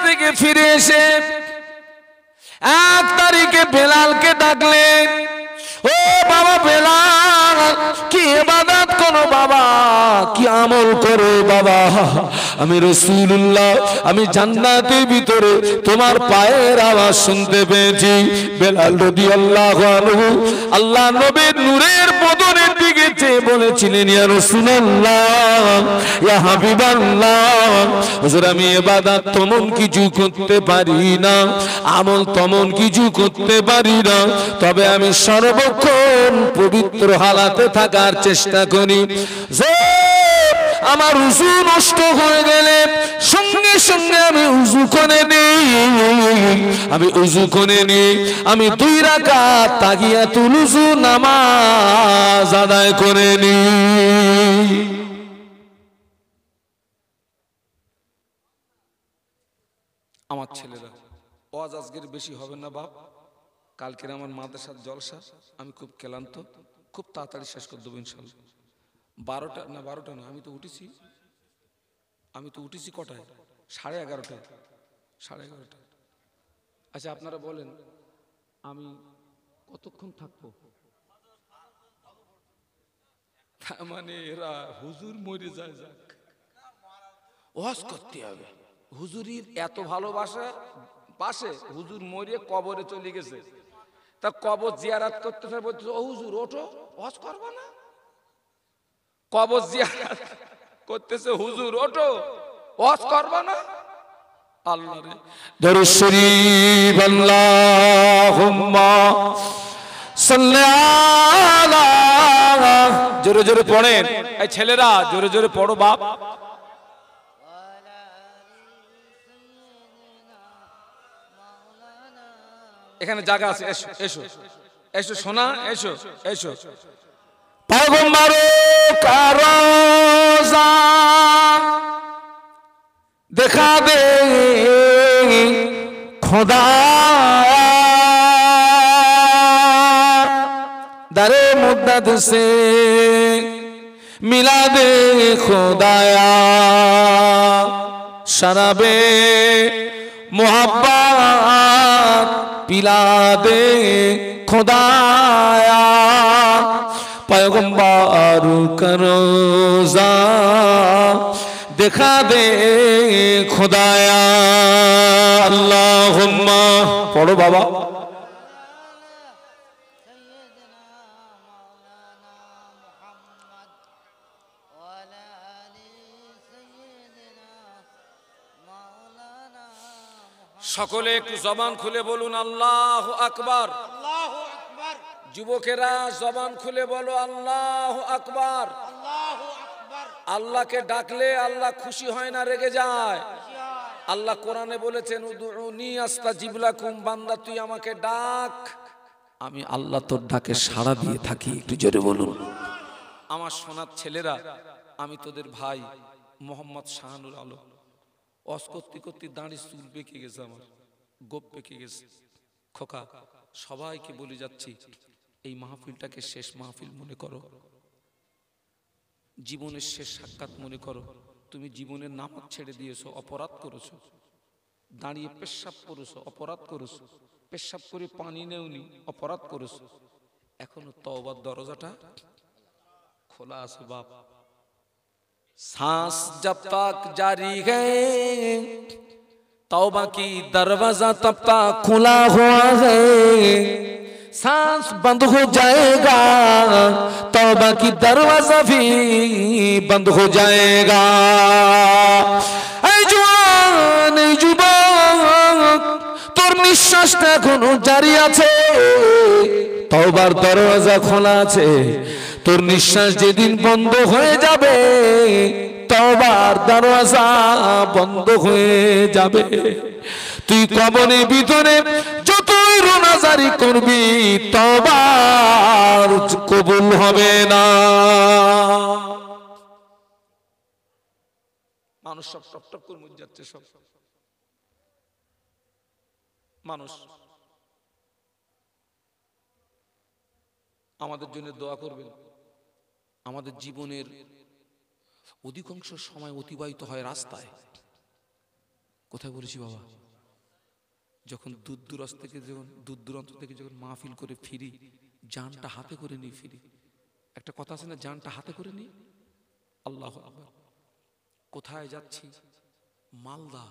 থেকে ফিরে এসে 1 তারিখে বেলালকে ডাকলেন, ও বাবা বেলাল, কি ইবাদত করো বাবা, কি আমল করো বাবা? আমি রাসূলুল্লাহ, আমি জান্নাতের ভিতরে তোমার পায়ের আওয়াজ শুনতে পেয়েছি। বেলাল রাদিয়াল্লাহু আনহু আল্লাহ নবীর নূরের বদনের দিকে চেয়ে বলেছিলেন, ইয়া রাসূলুল্লাহ, ইয়া হাবিবাল্লাহ, হুজুর আমি ইবাদত তেমন কিছু করতে পারি না, আমল তেমন কিছু করতে পারি না, তবে আমি সর্বক্ষণ পবিত্র হালাতে থাকার চেষ্টা করি। আমার উযু নষ্ট হয়ে গেলে সঙ্গে সঙ্গে আমি উযু করে নিই, আমি উযু করে নিই, আমি 2 রাকাত তাহিয়াতুল উযু নামাজ আদায় করে নিই। আমার ছেলেরা, ওয়াজ আজকের বেশি হবে না বাপ, কালকের আমার মাদ্রাসার জলসা, আমি খুব ক্লান্ত, খুব তাড়াতাড়ি শেষ করে দেবো ইনশাল্লাহ। 12টা না, 12টা না, আমি তো উঠেছি কটায়? 11:30টায়, 11:30টায়। আচ্ছা আপনারা বলেন আমি কতক্ষণ থাকবো? মানে এরা হুজুর মরে যায়, যাক ওয়াজ করতে হবে। হুজুরির এত ভালোবাসা, পাশে হুজুর মরে কবরে চলে গেছে, তা কবর জিয়ারত করতে বলছে, ও হুজুর ওঠো, ওয়াজ করবা না? কবর জিয়ারত করতেছে, হুজুর ওঠো, ওয়াজ করবা না? আল্লাহ রে, দরুদ শরীফ, আল্লাহুম্মা সাল্লি আলা, জোরে জোরে পড়েন, এই ছেলেরা জোরে জোরে পড়ো বাপ। এখানে জায়গা আছে, এসো এসো এসো সোনা, এসো এসো। পয়গম্বর কা রোজা দেখা দে খোদা, দারে মুদ্দত সে মিলা দে খোদায়া, শরাবে মোহাব্বত পিলা দে খোদায়া, পয়গম্বর কা রোজা দেখা দে খোদায়া। আল্লাহুম্মা পড়ো বাবা। সকলে একটু জবান খুলে বলুন আল্লাহু আকবার। আল্লাহু আকবার। যুবকেরা জবান খুলে বলো আল্লাহু আকবার। আল্লাহু আকবার। আল্লাহকে ডাকলে আল্লাহ খুশি হয় না, রেগে যায়। আল্লাহ কোরআনে বলেছেন, উদউনি আস্তাজিব লাকুম, বান্দা তুই আমাকে ডাক, আমি আল্লাহ তোর ডাকে সাড়া দিয়ে থাকি। একটু জোরে বলুন। আমার সোনার ছেলেরা, আমি তোদের ভাই মোহাম্মদ শাহানুর আলম। ওয়াজ করতে করতে দাঁড়ি চুল পেকে গেছে, আমার গোপ পেকে গেছে। খোকা, সবাইকে বলে যাচ্ছি, এই মাহফিলটাকে শেষ মাহফিল মনে করো, জীবনের শেষ সাক্ষাৎ মনে করো। তুমি জীবনের নামাজ ছেড়ে দিয়েছো, অপরাধ করেছো, দাঁড়িয়ে পেশাব করেছো, অপরাধ করেছো, পেশাব করে পানি নেওনি, অপরাধ করেছো। এখনো তওবার দরজাটা খোলা আছে বাপ। सांस जब तक जारी है तौबा की दरवाजा तब तक खुला हुआ है, सांस बंद हो जाएगा तौबा की दरवाजा भी बंद हो जाएगा। ऐ जवान ऐ যুবক, তোর নিঃশ্বাসটা এখনো জারি আছে, তওবার দরজা খোলা আছে। তোর নিঃশ্বাস যেদিন বন্ধ হয়ে যাবে, তওবার দরজা বন্ধ হয়ে যাবে। তুই কবরের ভিতরে যতই রোনাজারি করবি, তওবার কবুল হবে না। মানুষ সব টপ টপ করে মরে যাচ্ছে, সব মানুষ। আমাদের জন্য দোয়া করবেন। আমাদের জীবনের অধিকাংশ সময় অতিবাহিত হয় রাস্তায়। কোথায় বলেছি বাবা? যখন দূর দূরান্ত থেকে যখন মাহফিল করে ফিরি, জানটা হাতে করে নিই ফিরি। একটা কথা আছে না, জানটা হাতে করে নিই। আল্লাহু আকবার। কোথায় যাচ্ছি? মালদা।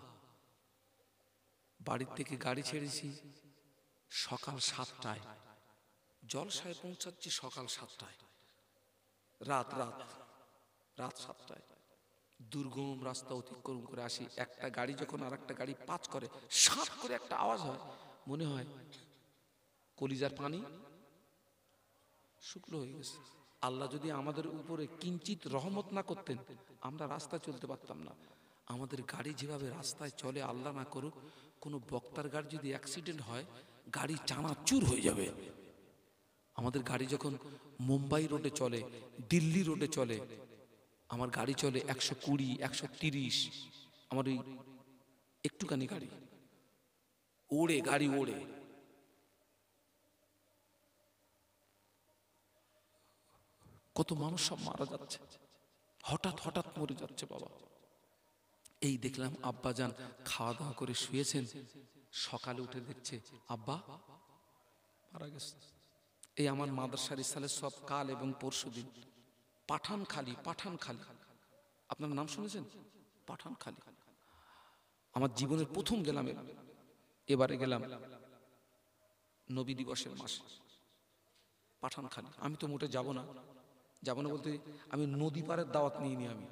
বাড়ির থেকে গাড়ি ছেড়েছি সকাল 7টায়, জলসায় পৌঁছাচ্ছি সকাল 7টায়, রাত 7টায়। দুর্গম রাস্তা অতিক্রম করে আসি। একটা গাড়ি যখন আর একটা গাড়ি পাঁচ করে, সাত করে একটা আওয়াজ হয়, মনে হয় কলিজার পানি শুকনো হয়ে গেছে। আল্লাহ যদি আমাদের উপরে কিঞ্চিত রহমত না করতেন, আমরা রাস্তায় চলতে পারতাম না। আমাদের গাড়ি যেভাবে রাস্তায় চলে, আল্লাহ না করুক কোনো বক্তার গাড়ি যদি অ্যাক্সিডেন্ট হয়, গাড়ি চানাচুর হয়ে যাবে। আমাদের গাড়ি যখন মুম্বাই রোডে চলে, দিল্লি রোডে চলে, আমার গাড়ি চলে 120, 130। আমার ওই একটুখানি গাড়ি ওড়ে। কত মানুষ সব মারা যাচ্ছে, হঠাৎ মরে যাচ্ছে বাবা। এই দেখলাম আব্বাজান খাওয়া দাওয়া করে শুয়েছেন, সকালে উঠে দেখছে আব্বা মারা গেছে। এই আমার মাদ্রাসার ইসালে সব কাল এবং পরশুদিন পাঠানখালী। আপনার নাম শুনেছেন? পাঠানখালী। আমার জীবনের প্রথম গেলাম, এবারে গেলাম নবী দিবসের মাসে পাঠানখালী। আমি তো মোটে যাব না বলতে, আমি নদী পারের দাওয়াত নিইনি আমি।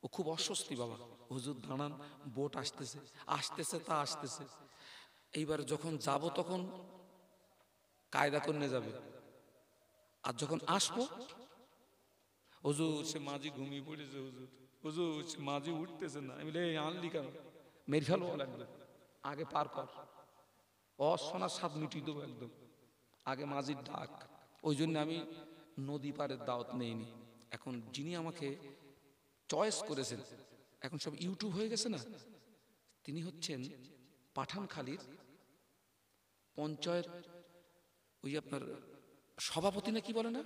ও খুব অস্বস্তি বাবা, হুজুর দাঁড়ান, বোট আসতেছে। এইবার যখন যাব তখন কায়দা করে নিয়ে যাবে, আর যখন আসবো, হুজুর সে মাঝি ঘুমিয়ে পড়েছে, হুজুর সে মাঝি উঠতেছে না। আমি বলি আনলি কেন? মেরে ফেলবো লাগবে, আগে পার কর, অশোনার স্বাদ মিটিয়ে দেবো একদম, আগে মাঝির ডাক। ওই জন্য আমি নদী পারের দাওয়াত নেইনি। এখন যিনি আমাকে চয়েস করেছেন, এখন সব ইউটিউব হয়ে গেছে না, তিনি হচ্ছেন পাঠানখালীর পঞ্চায়েত ওই আপনার সভাপতি না কি বলে না,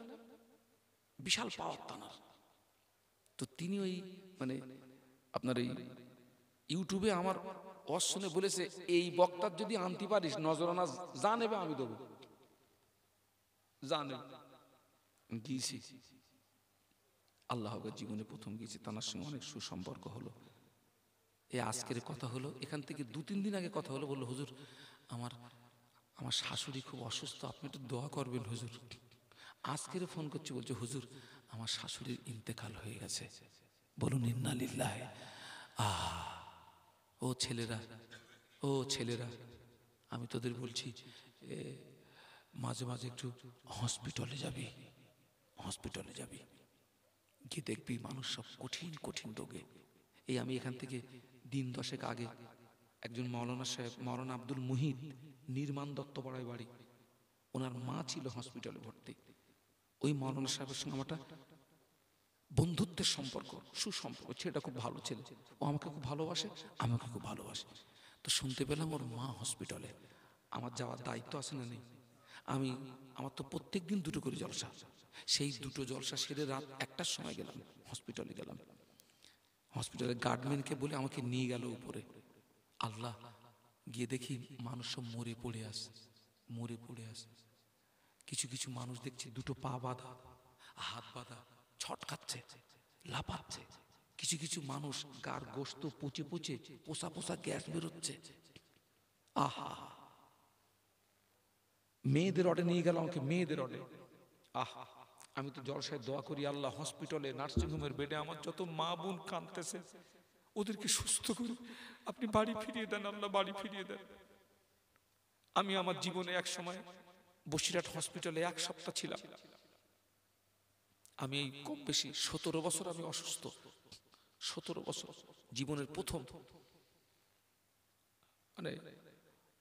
বিশাল পাওয়ার তানার। তো তিনি ওই মানে আপনার এই ইউটিউবে আমার শুনে বলেছে, এই বক্তার যদি আনতে পারিস নজরানা যা নেবে আমি দেবো, জানে গিয়েছি। আল্লাহ জীবনে প্রথম গিয়েছি, তার সঙ্গে অনেক সুসম্পর্ক হলো। এই আজকের কথা হলো, এখান থেকে 2-3 দিন আগে কথা হলো, বললো হুজুর আমার শাশুড়ি খুব অসুস্থ, আপনি একটু দোয়া করবেন হুজুর। আজকের ফোন করছি, বলছে হুজুর আমার শাশুড়ির ইন্তেকাল হয়ে গেছে। বলুন ইন্না লিল্লাহি। ও ছেলেরা, আমি তোদের বলছি মাঝে মাঝে একটু হসপিটালে যাবি, গিয়ে দেখবি মানুষ সব কঠিন রোগে। এই আমি এখান থেকে দিন 10 আগে একজন মৌলানা সাহেব, মৌলানা আব্দুল মুহিত, নির্মাণ দত্তপাড়ায় বাড়ি, ওনার মা ছিল হসপিটালে ভর্তি। ওই মৌলানা সাহেবের সঙ্গে আমার বন্ধুত্বের সম্পর্ক, সুসম্পর্ক। ছেলেটা খুব ভালো ছেলে, ও আমাকে খুব ভালোবাসে, আমাকে খুব ভালোবাসে। তো শুনতে পেলাম ওর মা হসপিটালে। আমার যাওয়ার দায়িত্ব আছে না নেই? আমার তো প্রত্যেক দিন 2টো করে জলসা, সেই 2টো জলসা সেরে রাত 1টার সময় গেলাম হসপিটালে। হসপিটালের গার্ডম্যানকে বলে আমাকে নিয়ে গেল উপরে। আল্লাহ, গিয়ে দেখি মানুষ সব মরে পড়ে আছে। কিছু মানুষ দেখছি 2টো পা বাঁধা, হাত বাঁধা, ছটকাচ্ছে, লাফাচ্ছে। কিছু মানুষ গার গোস্ত পচে পোষা গ্যাস বেরোচ্ছে। আহা, মেয়েদের অর্ডে নিয়ে গেল আমাকে, মেয়েদের অর্ডে। আহা, আমি তো জলসায় দোয়া করি, আল্লাহ হসপিটালে নার্সিংহোমের বেডে আমার যত মা বোন কাঁদতেছে, ওদেরকে সুস্থ করে আপনি বাড়ি ফিরিয়ে দেন, আল্লাহ বাড়ি ফিরিয়ে দেন। আমি আমার জীবনে এক সময় বসিরহাট হসপিটালে 1 সপ্তাহ ছিলাম। আমি এই কম বেশি 17 বছর আমি অসুস্থ, 17 বছর জীবনের প্রথম। মানে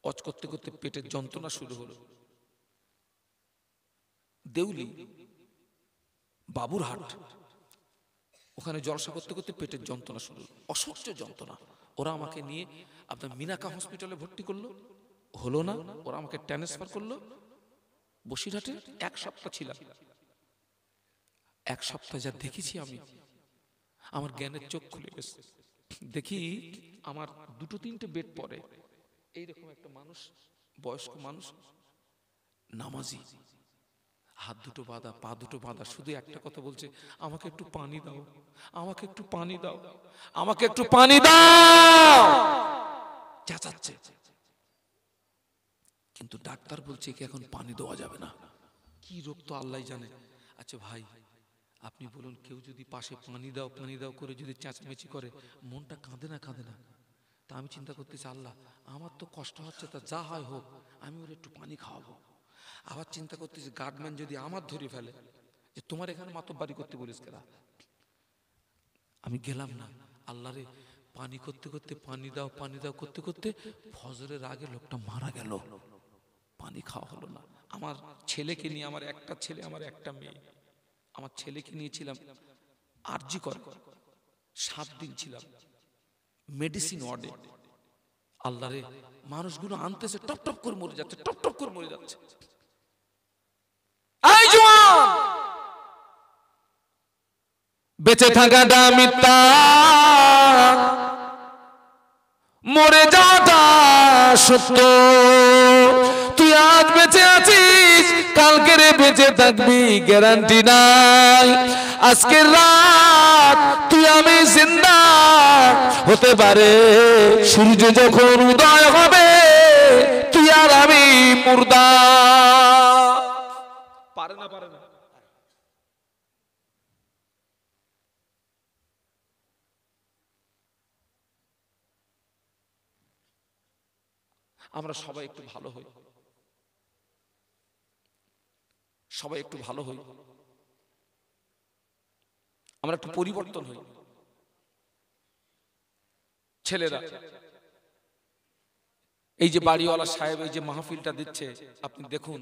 অজ করতে পেটের যন্ত্রণা শুরু হলো। দেউলি, বাবুরহাট, ওখানে জলসা করতে পেটের যন্ত্রণা শুরু হলো, অসহ্য যন্ত্রণা। ওরা আমাকে নিয়ে আপনার মিনাকা হসপিটালে ভর্তি করলো, হলো না, ওরা আমাকে ট্রান্সফার করলো বসিরহাটে। 1 সপ্তাহ ছিলাম। 1 সপ্তাহ যা দেখেছি আমি, আমার জ্ঞানের চোখ খুলে গেছে। দেখি আমার দুটো তিনটে বেড পরে এইরকম একটা মানুষ, বয়স্ক মানুষ, নামাজি, হাত দুটো বাঁধা, পা দুটো বাঁধা, শুধু একটা কথা বলছে, আমাকে একটু পানি দাও, আমাকে একটু পানি দাও, আমাকে একটু পানি দাও, চেঁচাচ্ছে। কিন্তু ডাক্তার বলছে কি এখন পানি দেওয়া যাবে না, কি রোগ তো আল্লাহ জানে। আচ্ছা ভাই আপনি বলুন, কেউ যদি পাশে পানি দাও পানি দাও করে যদি চেঁচামেচি করে, মনটা কাঁদে না কাঁদে না? তা আমি চিন্তা করতেছি, আল্লাহ আমার তো কষ্ট হচ্ছে, তা যা হয় হোক আমি ওর একটু পানি খাওয়াবো। আবার চিন্তা করতেছি, গার্ডম্যান যদি আমার ধরে ফেলে যে তোমার এখানে মাতব্বারি করতে বলিস কেনা, আমি গেলাম না। আল্লাহরে পানি করতে করতে, পানি দাও করতে করতে ফজরের আগে লোকটা মারা গেল, পানি খাওয়া হলো না। আমার ছেলেকে নিয়ে, আমার একটা ছেলে আমার একটা মেয়ে, আমার ছেলেকে নিয়েছিলাম আরজি কর, 7 দিন ছিলাম মেডিসিন ওয়ার্ডে। আল্লাহরে মানুষগুলো আনতেছে, টপ টপ করে মরে যাচ্ছে, টপ টপ করে মরে যাচ্ছে। এই জওয়ান, বেঁচে থাকাটা মিথ্যা, মরে যাওয়াটা সত্য। তুই আজ বেঁচে আছিস, কালকে রে বেঁচে থাকবি গ্যারান্টি নাই। আজকের রাত তুই আমি জিন্দা হতে পারে, সূর্য যখন উদয় হবে তুই আর আমি মুর্দা। পারে না, পারে না। আমরা সবাই একটু ভালো হই, সবাই একটু ভালো হই, আমরা একটু পরিবর্তন হই। ছেলেরা, এই যে বাড়িওয়ালা সাহেব এই যে মাহফিলটা দিচ্ছে, আপনি দেখুন,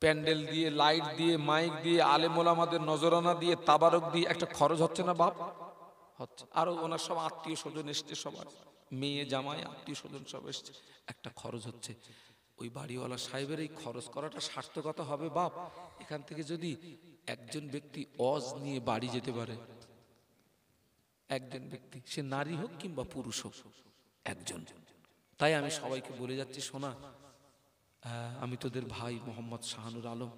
প্যান্ডেল দিয়ে, লাইট দিয়ে, মাইক দিয়ে, আলেম ওলামাদের নজরানা দিয়ে, তাবারক দিয়ে একটা খরচ হচ্ছে না বাপ? হচ্ছে। আরো ওনার সব আত্মীয় স্বজন এসছে, সবার মেয়ে জামাই আত্মীয় স্বজন সব এসছে, একটা খরচ হচ্ছে। ওই বাড়িওয়ালা সাহেবের এই খরচ করাটা সার্থকতা হবে বাপ? এখান থেকে যদি একজন ব্যক্তি অজ নিয়ে বাড়ি যেতে পারে, একজন ব্যক্তি, সে নারী হোক কিংবা পুরুষ হোক, একজন। তাই আমি সবাইকে বলে যাচ্ছি, শোনা, আমি তোদের ভাই মোহাম্মদ শাহানুর আলম,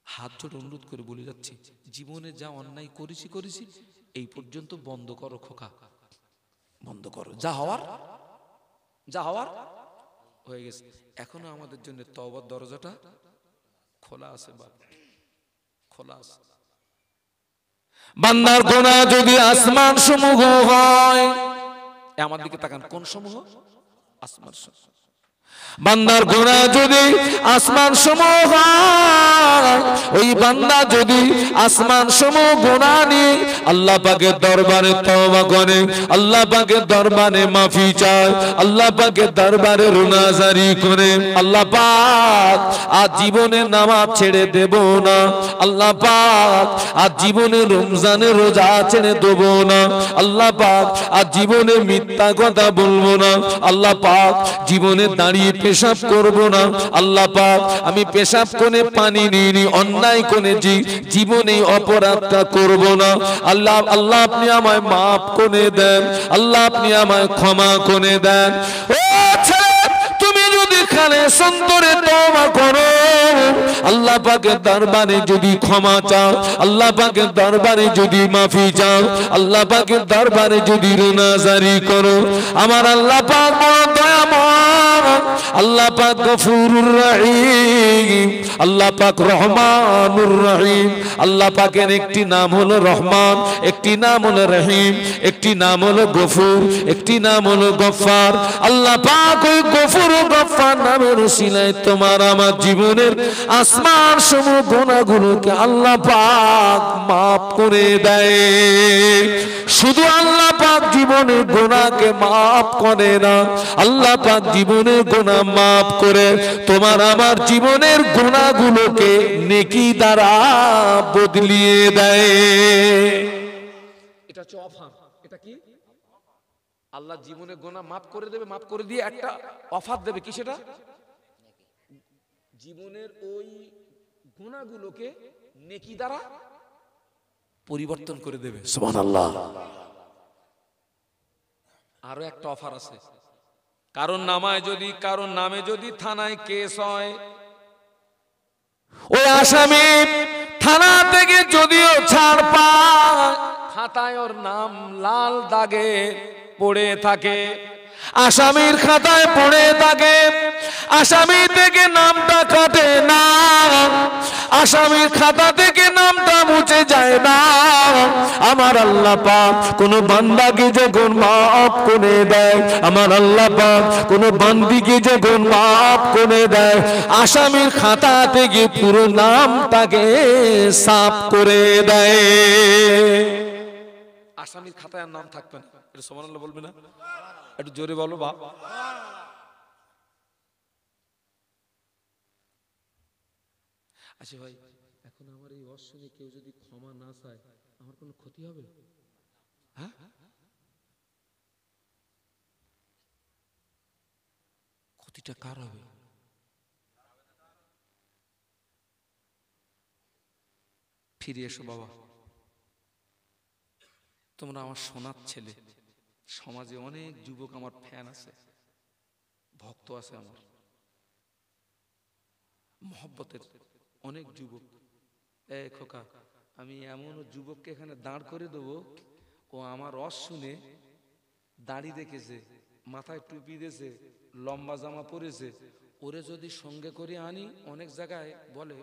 হাত জোড় অনুরোধ করে বলে যাচ্ছি, জীবনে যা অন্যায় করেছি এই পর্যন্ত বন্ধ করো খোকা, বন্ধ করো। যা হওয়ার হয়ে গেছে। এখনো আমাদের জন্য তওবার দরজাটা খোলা আছে বাপ, খোলা আছে। বান্দার গুনাহ যদি আসমান সমূহ হয়, আমার দিকে তাকান, কোন সমূহ? আসমান সমূহ। বান্দার গুনাহ যদি আসমান সমূহ হয়, ওই বান্দা যদি আসমান সমূহ গুনাহ নিয়ে আল্লাহ পাকের দরবারে তওবা করে, আল্লাহ পাকের দরবারে মাফি চায়, আল্লাহ পাকের দরবারে রুনাজারি করে, আল্লাহ পাক আজ জীবনে নামাজ ছেড়ে দেব না, আল্লাহ পাক আজ জীবনে রমজানের রোজা ছেড়ে দেব না, আল্লাহ পাক আজ জীবনে মিথ্যা কথা বলবো না, আল্লাহ পাক জীবনে দাঁড়িয়ে পেশাব করব না, আল্লাহ পাক আমি পেশাব কোণে পানি নিইনি, অন্যায় কোণে জীবনে অপরাধটা করব না, আল্লাহ আল্লাহ আপনি আমায় মাফ করে দেন, আল্লাহ আপনি আমায় ক্ষমা করে দেন। ও ছেলে, তুমি যদি খালে সন্তরে তওবা করো, আল্লাহ পাকের দরবারে যদি ক্ষমা চাও, আল্লাহ পাকের দরবারে যদি মাফি চাও, আল্লাহ পাকের দরবারে যদি রুনাজারি করো, আমার আল্লাহ পাক বড় দয়াময়, আল্লাহ পাক গফুরুর রহিম, আল্লাহ পাক রহমানুর রহিম। আল্লাহ পাকের একটি নাম হলো রহমান, একটি নাম হলো রহিম, একটি নাম হলো গফুর, একটি নাম হলো গফফার। আল্লাহ পাক ওই গফুর ও গফফার নামের উসিলায় তোমার আমার জীবনের আসমান সমূহ গুনাহগুলোকে আল্লাহ পাক মাফ করে দেয়। শুধু আল্লাহ পাক জীবনের গুনাহকে মাফ করে না, আল্লাহ পাক জীবনের গুনাহ মাফ করে তোমার আমার জীবনের গুনাহগুলোকে নেকি দ্বারা বদলিয়ে দেয়। এটা হচ্ছে অফার। এটা কি? আল্লাহ জীবনের গুনাহ মাফ করে দেবে, মাফ করে দিয়ে একটা অফার দেবে। কি সেটা? জীবনের ওই গুনাহগুলোকে নেকি দ্বারা পরিবর্তন করে দেবে। সুবহানাল্লাহ। আরো একটা অফার আছে, কারণ নামে যদি থানায় কেস হয়, ওই আসামি থানা থেকে যদিও ছাড় পায়, খাতায় ওর নাম লাল দাগে পড়ে থাকে, আসামির খাতায় পড়ে থাকে, আসামি থেকে নামটা কাটে না, আসামির খাতা থেকে নামটা মুছে যায় না। আমার আল্লাহ পাক কোন বান্দাকে যখন মাফ করে দেয়, আমার আল্লাহ পাক কোন বান্দিকে যখন মাফ করে দেয়, আসামির খাতা থেকে পুরো নামটাকে সাফ করে দেয়। আসামির খাতায় আর নাম থাকবে না। এটা সুবহানাল্লাহ বলবে না? একটু জোরে বলো বাপ। আচ্ছা ভাই, এখন আমার এই অশ্বনে কেউ যদি ক্ষমা না চায়, আমার কোনো ক্ষতি হবে? হ্যাঁ, ক্ষতিটা কার হবে? ফিরে এসো বাবা, তোমরা আমার সোনার ছেলে। সমাজে অনেক যুবক আমার ফ্যান আছে, ভক্ত আছে, আমার মহব্বতের অনেক যুবক। এই খোকা, আমি এমন যুবককে এখানে দাঁড় করে দেবো, ও আমার রস শুনে দাড়ি দেখেছে, মাথায় টুপি দিয়েছে, লম্বা জামা পরেছে, ওরে যদি সঙ্গে করে আনি, অনেক জায়গায় বলে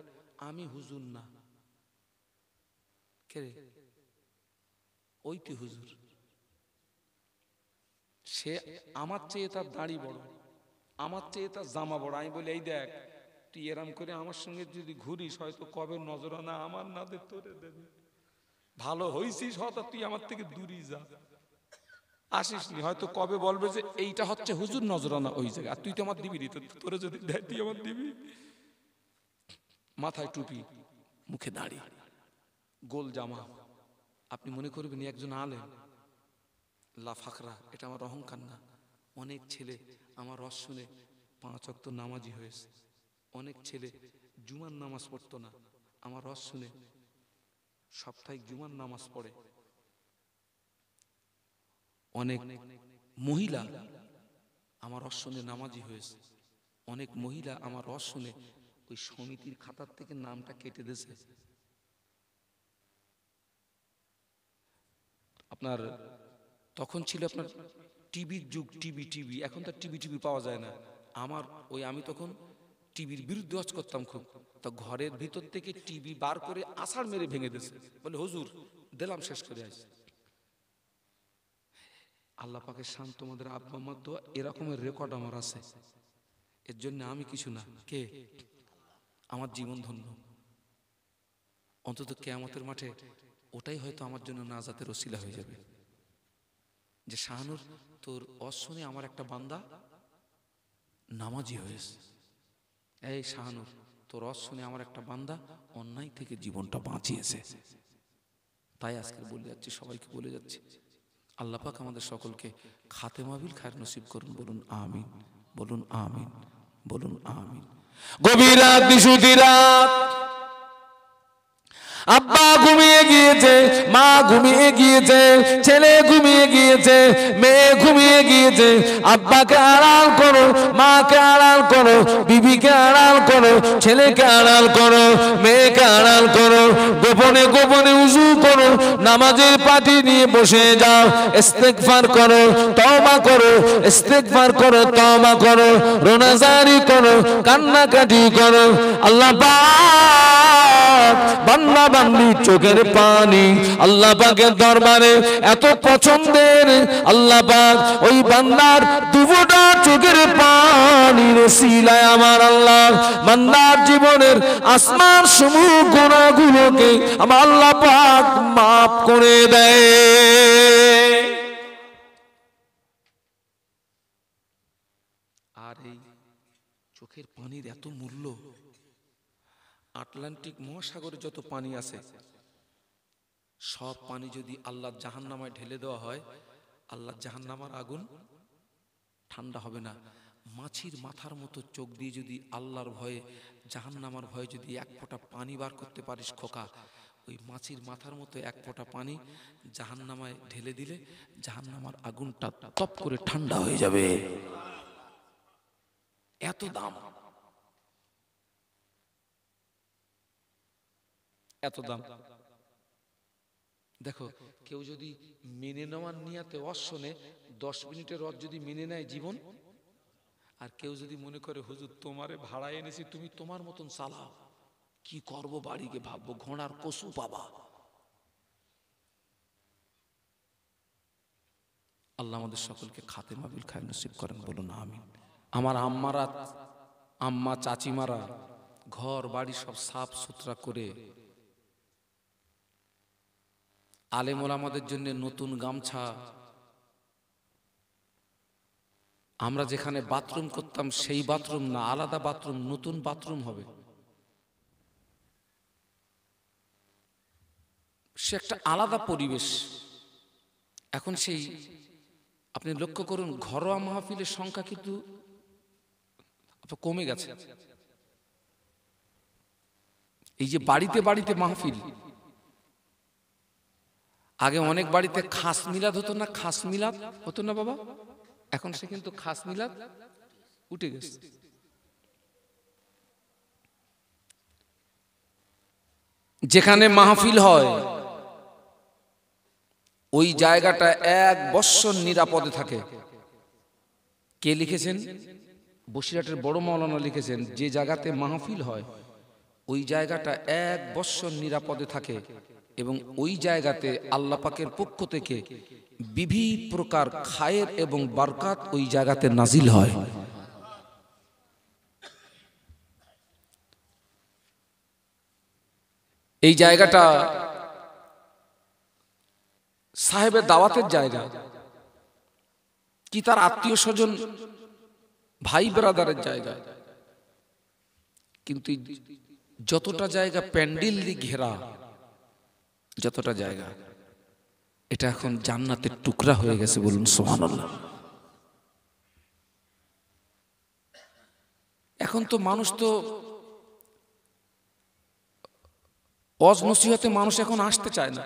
আমি হুজুর না। কে রে? ওইটি হুজুর। সে আমার চেয়ে তার দাড়ি বড়, আমার চেয়ে তার জামা বড়। আমি বলি এই দেখ, তুই এরাম করে আমার সঙ্গে যদি ঘুরিস, হয়তো কবে নজরানা আমার না দে তোরে দেবে। ভালো হইছিস, হয়তো তুই আমার থেকে দূরে যা, আসিস নি, হয়তো কবে বলবে যে এইটা হচ্ছে হুজুর, নজরানা ওই জায়গায়, আর তুই তো আমার দিবি নি, তোরে যদি দেয় তুই আমার দিবি। মাথায় টুপি, মুখে দাড়ি, গোল জামা। আপনি মনে করবেন একজন আলেম, লা ফাকরা, এটা আমার অহংকার না। অনেক ছেলে আমার রস শুনে 5 ওয়াক্ত নামাজি হয়েছে, অনেক ছেলে জুমার নামাজ পড়তো না, আমার রস শুনে সাপ্তাহিক জুমার নামাজ পড়ে। অনেক মহিলা আমার রস শুনে নামাজি হয়েছে, অনেক মহিলা আমার রস শুনে ওই সমিতির খাতার থেকে নামটা কেটে দিয়েছে। আপনার তখন ছিল আপনার টিভির যুগ, টিভি, এখন তো টিভি পাওয়া যায় না। আমি তখন টিভির বিরুদ্ধে ওয়াজ করতাম খুব। তো ঘরের ভিতর থেকে টিভি বার করে আষাঢ় মেরে ভেঙে দিয়েছে, বলে হুজুর দিলাম, শেষ করে আসি। আল্লাহ পাকের শান, তোমাদের আব্বা আম্মার দোয়া, এরকমের রেকর্ড আমার আছে। এর জন্য আমি কিছু না, কে? আমার জীবন ধন্য। অন্তত কিয়ামতের মাঠে ওটাই হয়তো আমার জন্য নাজাতের ওসিলা হয়ে যাবে, যে শাহানুর তোর অশ্বনে আমার একটা বান্দা নামাজি হয়েছে। এই শাহানুর, তোর অশ্বনে আমার একটা বান্দা অন্যায় থেকে জীবনটা বাঁচিয়েছে। তাই আজকে বলে যাচ্ছি, সবাইকে বলে যাচ্ছি, আল্লাহ পাক আমাদের সকলকে খাতেমা বিল খায়র নসিব করুন। বলুন আমিন, বলুন আমিন, বলুন আমিন। গভীর রাত, বিশুদ্ধি রাত, আব্বা ঘুমিয়ে গিয়েছে, মা ঘুমিয়ে গিয়েছে, ছেলে ঘুমিয়ে গিয়েছে, মেয়ে ঘুমিয়ে গিয়েছে। আব্বাকে আড়াল করো, মাকে আড়াল করো, বিবিকে আড়াল করো, ছেলেকে আড়াল করো, মেয়েকে আড়াল করো। গোপনে গোপনে উযু করো, নামাজের পাটি নিয়ে বসে যাও, ইস্তেগফার করো, তওবা করো, ইস্তেগফার করো, তওবা করো, রোনাজারি করো, কান্নাকাটি করো। আল্লাহ পাক বান্দা বান্দি চোখের পানি আল্লাহ পাকের দরবারে এত পছন্দের, আল্লাহ পাক ওই বান্দার দুফোঁটা চোখের পানির ওসিলায় আমার আল্লাহ বান্দার জীবনের আসমান সমূহ গুনাহগুলোকে আমার আল্লাহ পাক মাফ করে দেয়। আর এই চোখের পানির এত মূল্য, আটলান্টিক মহাসাগরে যত পানি আছে, সব পানি যদি আল্লাহর জাহান্নামায় ঢেলে দেওয়া হয়, আল্লাহর জাহান্নামার আগুন ঠান্ডা হবে না। মাছির মাথার মতো চোখ দিয়ে যদি আল্লাহর ভয়ে, জাহান্নামার ভয়ে যদি এক ফোঁটা পানি বার করতে পারিস খোকা, ওই মাছির মাথার মতো এক ফোঁটা পানি জাহান্নামায় ঢেলে দিলে জাহান্নামার আগুনটা তপ করে ঠান্ডা হয়ে যাবে। এত দাম, এত দাম। দেখো, কেউ যদি মেনে নেওয়ার নিয়াতে রস শোনে, 10 মিনিটের রস যদি মেনে নেয় জীবন, আর কেউ যদি মনে করে হুজুর তোমারে ভাড়া এনেছি, তুমি তোমার মতন চালাও, কি করব বাড়িকে ভাববো, ঘোড়ার পশু পাবা। আল্লাহ আমাদের সকলকে খাতেমা বিল খায়র নসিব করেন, বলুন আমিন। আমার আম্মা চাচিমারা ঘর বাড়ি সব সাফ সুতরা করে আলেম ওলামাদের জন্য নতুন গামছা, আমরা যেখানে বাথরুম করতাম সেই বাথরুম না, আলাদা বাথরুম, নতুন বাথরুম হবে। সে একটা আলাদা পরিবেশ। এখন সেই আপনি লক্ষ্য করুন, ঘরোয়া মাহফিলের সংখ্যা কিন্তু কমে গেছে। এই যে বাড়িতে বাড়িতে মাহফিল, আগে অনেক বাড়িতে খাস মিলাদ হতো না, খাস মিলাদ হতো না বাবা, এখন সে কিন্তু খাস মিলাদ উঠে গেছে। যেখানে মাহফিল হয় ওই জায়গাটা 1 বৎসর নিরাপদে থাকে। কে লিখেছেন? বসিরহাটের বড় মাওলানা লিখেছেন, যে জায়গাতে মাহফিল হয় ওই জায়গাটা 1 বৎসর নিরাপদে থাকে, এবং ওই জায়গাতে আল্লাহ পাকের পক্ষ থেকে বিভিন্ন প্রকার খায়ের এবং বরকত ওই জায়গাতে নাজিল হয়। এই জায়গাটা সাহেবের দাওয়াতের জায়গা, কি তার আত্মীয় স্বজন ভাই ব্রাদারের জায়গা, কিন্তু যতটা জায়গা প্যান্ডেল দিয়ে ঘেরা, যতটা জায়গা, এটা এখন জান্নাতের টুকরা হয়ে গেছে, বলুন সুবহানাল্লাহ। এখন তো মানুষ তো ওয়াজ নসিহতে মানুষ এখন আসতে চায় না।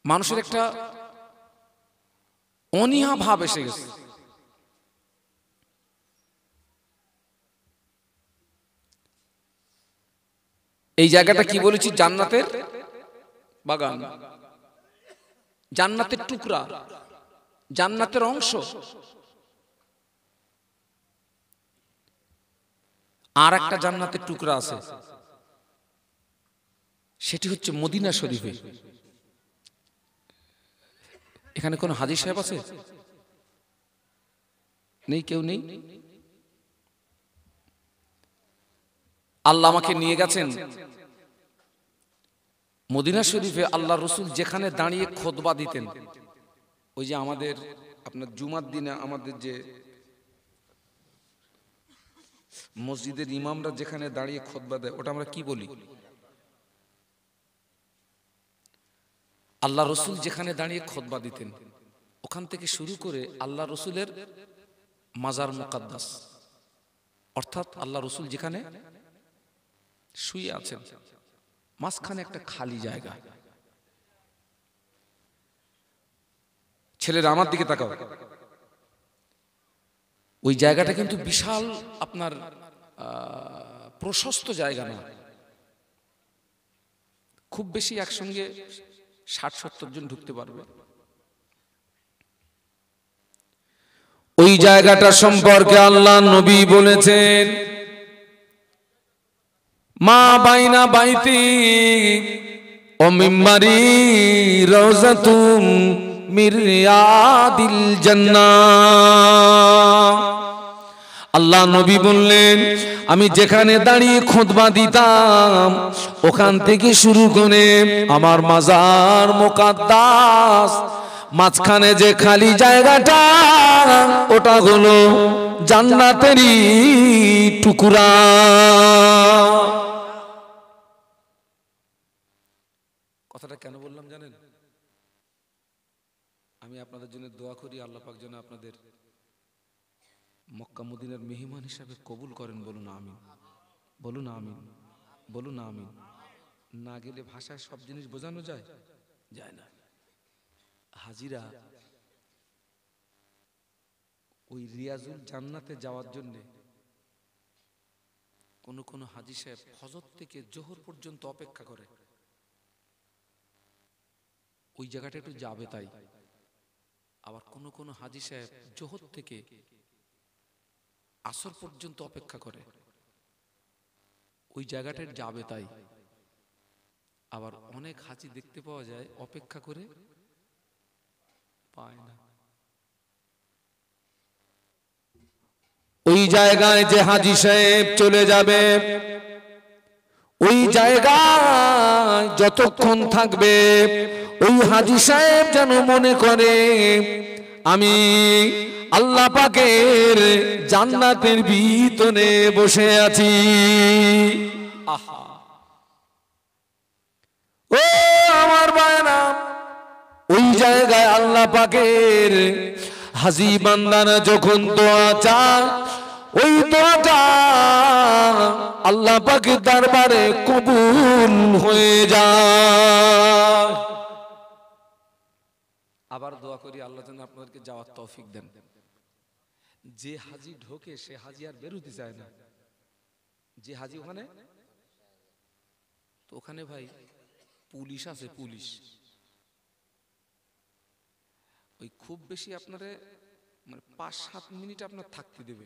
মানুষের একটা অনীহা ভাব এসে গেছে। এই জায়গাটা কি বলেছি? জান্নাতের বাগান, জান্নাতের টুকরা, জান্নাতের অংশ। আর একটা জান্নাতের টুকরা আছে, সেটি হচ্ছে মদিনা শরীফে। এখানে কোন হাজী সাহেব আছে? নেই, কেউ নেই। আল্লাহ আমাকে নিয়ে গেছেন মদিনা শরীফে। আল্লাহ রসুল যেখানে দাঁড়িয়ে খুতবা দিতেন, ওই যে আমাদের আপনার জুমার দিনে আমাদের যে মসজিদের ইমামরা যেখানে দাঁড়িয়ে খুতবা দেয়, ওটা আমরা কি বলি? আল্লাহ রসুল যেখানে দাঁড়িয়ে খুতবা দিতেন, ওখান থেকে শুরু করে আল্লাহ রসুলের মাজার মুকাদ্দাস, অর্থাৎ আল্লাহ রসুল যেখানে শুয়ে আছেন, মাঝখানে একটা খালি জায়গা। ছেলেরা আমার দিকে তাকাও, ওই জায়গাটা কিন্তু বিশাল আপনার প্রশস্ত জায়গা না, খুব বেশি একসঙ্গে 60-70 জন ঢুকতে পারবে। ওই জায়গাটা সম্পর্কে আল্লাহ নবী বলেছেন, মা বাইনা বাইতি ও মিম্বারি রওজাতুম মির রিয়াদিল জান্নাহ। আল্লাহ নবী বললেন, আমি যেখানে দাঁড়িয়ে খুতবা দিতাম ওখান থেকে শুরু করে আমার মাজার মুকাদ্দাস, মাঝখানে যে খালি জায়গাটা, ওটা হলো জান্নাতেরই টুকরা। কথাটা কেন বললাম জানেন? আমি আপনাদের জন্য দোয়া করি, আল্লাহ পাক যেন আপনাদের মক্কা মদিনার মেহমান হিসাবে কবুল করেন, বলুন আমিন, বলুন আমিন। বলুন না আমিন। না গেলে ভাষায় সব জিনিস বোঝানো যায় যায় না। হাজিরা ওই রিয়াজুল জান্নাতে যাওয়ার জন্য কোন কোন হাজি সাহেব ফজর থেকে জোহর পর্যন্ত অপেক্ষা করে, ওই জায়গাটা একটু যাবে তাই। আবার কোন কোন হাজি সাহেব জোহর থেকে আসর পর্যন্ত অপেক্ষা করে, ওই জায়গাটা যাবে তাই। আবার অনেক হাজি দেখতে পাওয়া যায় অপেক্ষা করে পায় না। ওই জায়গায় যে হাজি সাহেব চলে যাবে, ওই জায়গায় যতক্ষণ থাকবে ওই হাজি সাহেব যেন মনে করে আমি আল্লাহ পাকের জান্নাতের ভিতরে বসে আছি। আহা, ও আমার ভাইরা, ওই জায়গায় আল্লাহ পাকের হাজি বান্দারা যখন দোয়া চায়, ওই দোয়াটা আল্লাহ পাকের দরবারে কবুল হয়ে যায়। আবার দোয়া করি আল্লাহ যেন আপনাদেরকে যাওয়ার তৌফিক দেন। যে হাজি ঢোকে সে হাজি আর বেরোতে চায় না। যে হাজি ওখানে, তো ওখানে ভাই পুলিশ আছে, পুলিশ ওই খুব বেশি আপনারে মানে 5-7 মিনিট আপনার থাকতে দেবে।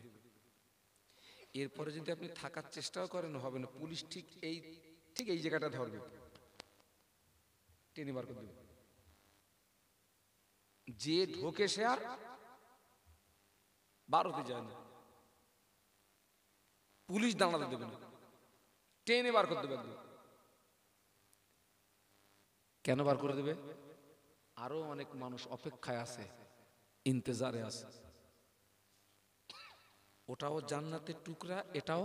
এরপরে যদি আপনি থাকার চেষ্টাও করেন হবে না, পুলিশ ঠিক এই জায়গাটা ধরবে, টেনে বার করে দেবে। যে ঢোকে সে আর বারোতে যায় না, পুলিশ দাঁড়াতে দেবে না, টেনে বার করে দেবে একদম। কেন বার করে দেবে? আরো অনেক মানুষ অপেক্ষায় আছে, ইন্তজারে আছে। ওটাও জান্নাতের টুকরা, এটাও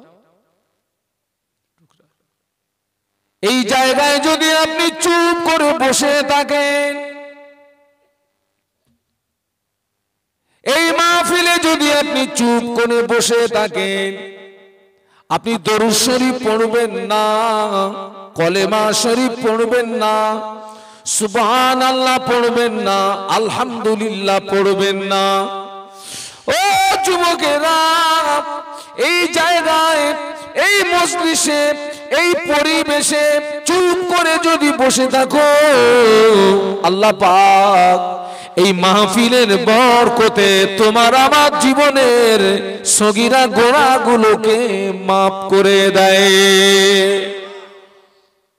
টুকরা। এই জায়গায় যদি আপনি চুপ করে বসে থাকেন, এই মাহফিলে যদি আপনি চুপ করে বসে থাকেন, আপনি দরুদ শরীফ পড়বেন না, কলেমা শরীফ পড়বেন না, সুবহানাল্লাহ পড়বেন না, আলহামদুলিল্লাহ পড়বেন না, ও যুবকেরা, এই জায়গায়, এই মজলিসে, এই পরিবেশে চুপ করে যদি বসে থাকো, আল্লাহ পাক এই মাহফিলের বরকতে তোমার আমার জীবনের সগীরা গোনাগুলোকে মাফ করে দেয়।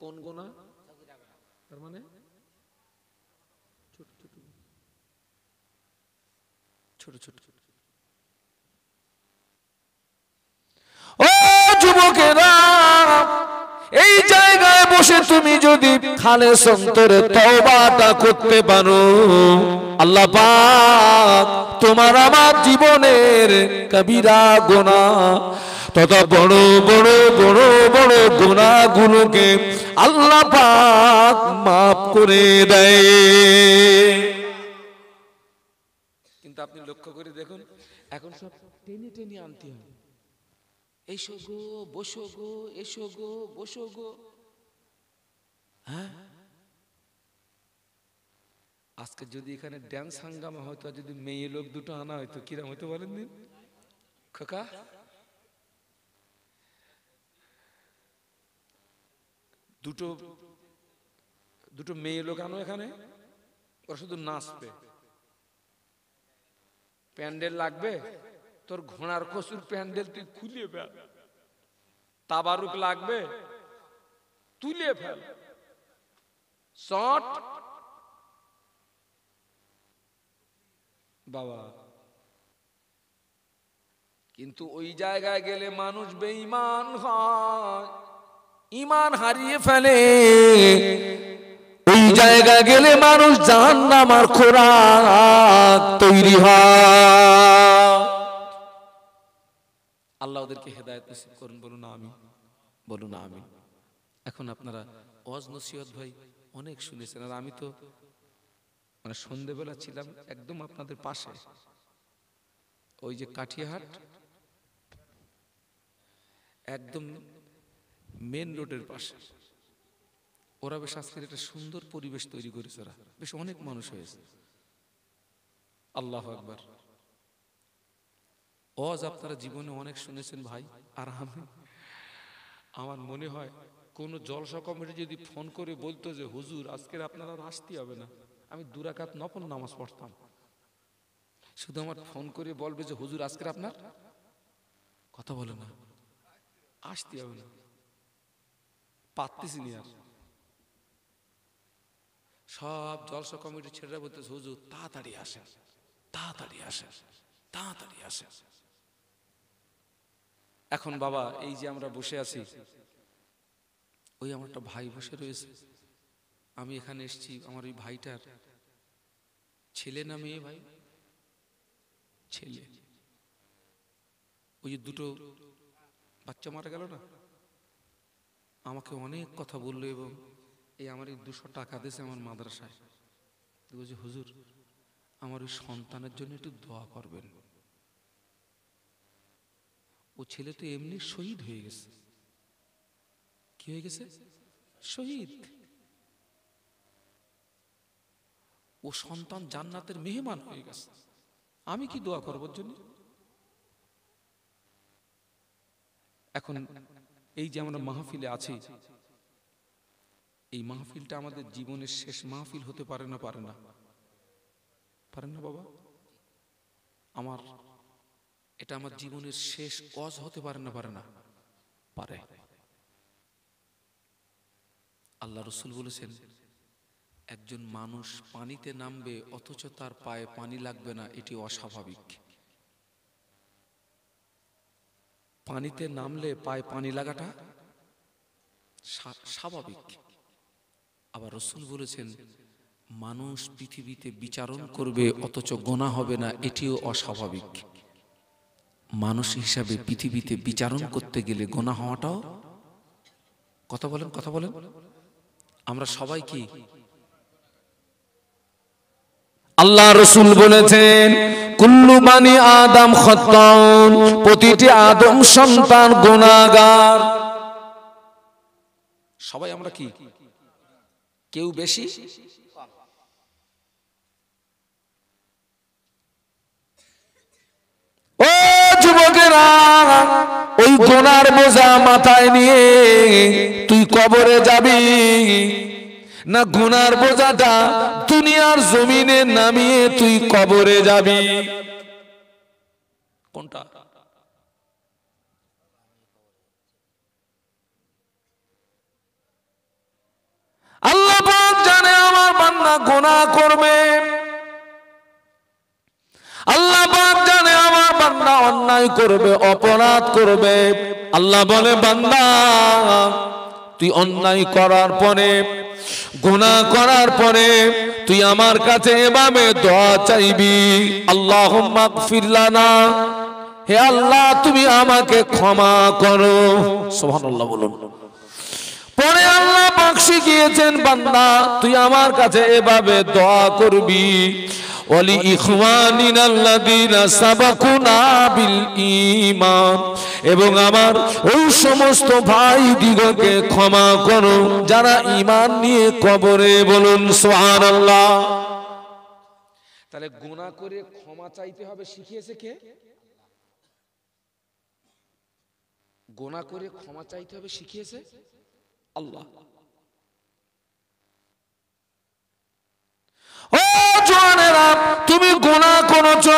কোন গোনা? তার মানে ছোট ছোট। ও যুবকেরা, এই জায়গায় বসে তুমি যদি খালেস অন্তরে তওবাটা করতে পারো, আল্লাহ পাক তোমার আমার জীবনের কবিরা গুনাহ তথা বড় বড় বড় বড় গুনাহগুলোকে আল্লাহ পাক মাফ করে দেয়। কিন্তু আপনি লক্ষ্য করে দেখুন, এখন সব টেনে টেনে আনতে হয়, এসো গো বসো গো, এসো গো বসো গো। হ্যাঁ, আজকে যদি এখানে ড্যান্স হাঙ্গামা হয়তো, যদি মেয়ে লোক দুটো আনা হয়তো কিরম হয়তো বলেন দিন খোকা? দুটো মেয়ে লোক আনো এখানে, ওরা শুধু নাচবে। প্যান্ডেল লাগবে, তোর ঘোড়ার কসুর প্যান্ডেল তুই খুলে ফেল। তাবারুক লাগবে, তুলে ফেল। শট বাবা। কিন্তু ওই জায়গায় গেলে মানুষ বেঈমান হয়, ঈমান হারিয়ে ফেলে। ওই জায়গায় গেলে মানুষ জাহান্নাম আর খোরাক তৈরি হয়। আল্লাহ ওদেরকে হেদায়েত নসিব করুন, বলুন আমিন, বলুন আমিন। এখন আপনারা ওয়াজ নসিহত ভাই অনেক শুনেছেন, আর আমি তো মানে সন্ধ্যেবেলা ছিলাম একদম আপনাদের পাশে, ওই যে কাঠিয়াহাট, একদম মেন রোডের পাশে। ওরা বেশ আজকের একটা সুন্দর পরিবেশ তৈরি করেছে, ওরা বেশ অনেক মানুষ হয়েছে। আল্লাহু আকবার। ওয়াজ আপনারা জীবনে অনেক শুনেছেন ভাই, আর আমার মনে হয় কোন জলসা কমিটি যদি ফোন করে বলতো যে হুজুর আজকের আপনারা আসতে হবে না, আমি 2 রাকাত নফল নামাজ পড়তাম। শুধু আমার ফোন করে বলবে যে হুজুর আজকের আপনার কথা বলে না, আসতে হবে না, পারতেছি না আর। সব জলসা কমিটির ছেলেরা বলতেছে হুজুর তাড়াতাড়ি আসেন, তাড়াতাড়ি আসেন, তাড়াতাড়ি আসেন। এখন বাবা এই যে আমরা বসে আছি, ওই আমার একটা ভাই বসে রয়েছে, আমি এখানে এসেছি, আমার ওই ভাইটার ছেলে না মেয়ে ভাই? ছেলে। ওই যে 2টো বাচ্চা মারা গেল না, আমাকে অনেক কথা বললো, এবং এই আমার এই 200 টাকা দিয়েছে আমার মাদ্রাসায়। বলছে হুজুর আমার ওই সন্তানের জন্য একটু দোয়া করবেন। ও ছেলে তো এমনি শহীদ হয়ে গেছে। কি হয়ে গেছে? শহীদ। ও সন্তান জান্নাতের মেহমান হয়ে গেছে, আমি কি দোয়া করবার জন্য? এখন এই যে আমরা মাহফিলে আছি, এই মাহফিলটা আমাদের জীবনের শেষ মাহফিল হতে পারে না? পারে না? পারে না বাবা? এটা আমার জীবনের শেষ ওয়াজ হতে পারে না? পারে না? পারে। আল্লাহ রাসূল বলেছেন একজন মানুষ পানিতে নামবে অথচ তার পায়ে পানি লাগবে না, এটি অস্বাভাবিক। পানিতে নামলে পায়ে পানি লাগাটা স্বাভাবিক। আবার রাসূল বলেছেন মানুষ পৃথিবীতে বিচারণ করবে অথচ গোনা হবে না, এটিও অস্বাভাবিক। মানুষ হিসাবে পৃথিবীতে বিচারণ করতে গেলে গোনা হওয়াটাও, কথা বলেন, কথা বলেন, আমরা সবাই কি? আল্লাহ রাসূল বলেছেন কুল্লু বানি আদম খাত্তাউন, প্রতিটি আদম সন্তান গুনাহগার। সবাই আমরা কি? কেউ বেশি, ও যুবকেরা, ওই গুনার বোঝা মাথায় নিয়ে তুই কবরে যাবি না গুনার বোঝাটা দুনিয়ার জমিনে নামিয়ে তুই কবরে যাবি? কোনটা? আল্লাহ পাক জানে আমার বান্দা গুনাহ করবে, আল্লাহ পাক জানে আমার বান্দা অন্যায় করবে, অপরাধ করবে। আল্লাহ বলে বান্দা তুই অন্যায় করার পরে, গুনাহ করার পরে তুই আমার কাছে এভাবে দোয়া চাইবি, আল্লাহুম্মা গফির লানা, হে আল্লাহ তুমি আমাকে ক্ষমা করো। সুবহানাল্লাহ বলুন। পরে আল্লাহ পাক শিখিয়েছেন বান্দা তুই আমার কাছে এভাবে দোয়া করবি, ওয়ালি ইখওয়ানিনা আল্লাযীনা সাবাকুনা বিল ঈমান, এবং আমার ওই সমস্ত ভাই দিগকে ক্ষমা করো যারা ঈমান নিয়ে কবরে। বলুন সুবহানাল্লাহ। তাহলে গুনাহ করে ক্ষমা চাইতে হবে শিখিয়েছে কে? গুনাহ করে ক্ষমা চাইতে হবে শিখিয়েছে আল্লাহ। ও জওয়ানেরা, তুমি গুনাহ করেছো,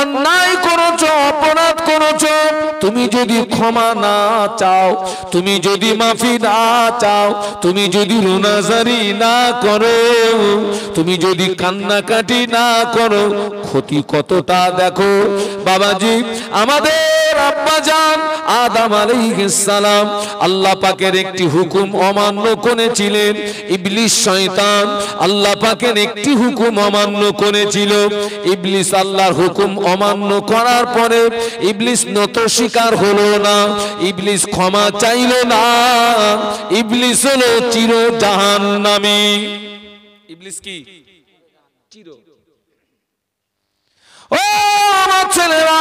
অন্যায় করেছো, অপরাধ করেছো, তুমি যদি ক্ষমা না চাও, তুমি যদি মাফি না চাও, তুমি যদি রোনাজারি না করো, তুমি যদি কান্নাকাটি না করো, ক্ষতি কতটা দেখো। বাবাজি, আমাদের আব্বাজান আদম আলাইহিস সালাম আল্লাহ পাকের একটি হুকুম অমান্য করেছিলেন। ইবলিস শয়তান আল্লাহ পাকের একটি হুকুম অমান্য করেছিল। ইবলিস আল্লাহর হুকুম অমান্য করার পরে ইবলিস নত স্বীকার হলো না, ইবলিস ক্ষমা চাইল না, ইবলিস হলো চির জাহান্নামী। ইবলিস কি? চির। ও আমার ছেলেরা,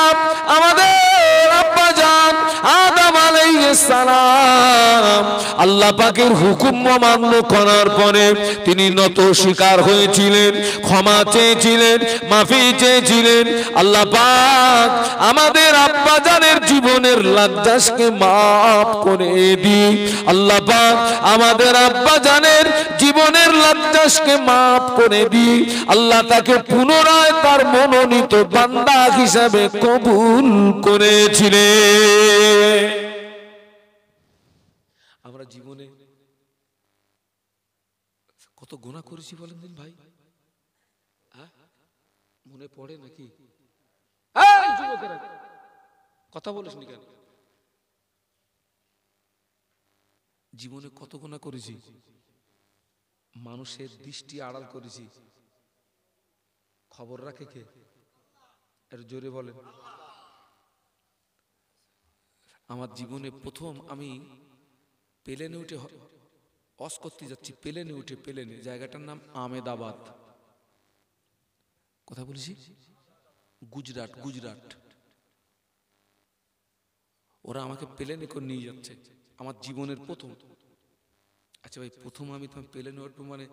আমাদের আব্বাজান আদম আলাইহিস সালাম আল্লাহ পাকের হুকুম অমান্য করার পরে তিনি নত স্বীকার হয়েছিলেন, ক্ষমা চেয়েছিলেন, মাফি চেয়েছিলেন। আল্লাহ পাক আমাদের আব্বা জানের জীবনের লজ্জাকে মাফ করে দি। আল্লাহ পাক আমাদের আব্বা জানের জীবনের লজ্জাকে মাফ করে দি। আল্লাহ তাকে পুনরায় তার মনোনীত বান্দা হিসাবে কবুল করেছিলেন। আমরা জীবনে কত গুনাহ করেছি বলেন দিন ভাই, মনে পড়ে নাকি? কথা বলিস নি কেন? জীবনে কত গুনাহ করেছি, মানুষের দৃষ্টি আড়াল করেছি, খবর রাখে কে? এর জোরে বলেন। আমার জীবনে প্রথম আমি প্লেনে উঠে অস করতে যাচ্ছি, প্লেনে উঠে, প্লেনে জায়গাটার নাম আমেদাবাদ, কথা বলেছি, গুজরাট, গুজরাট। ওরা আমাকে প্লেনে করে নিয়ে যাচ্ছে, আমার জীবনের প্রথম। আচ্ছা ভাই, প্রথম আমি তো প্লেনে উঠবো মানে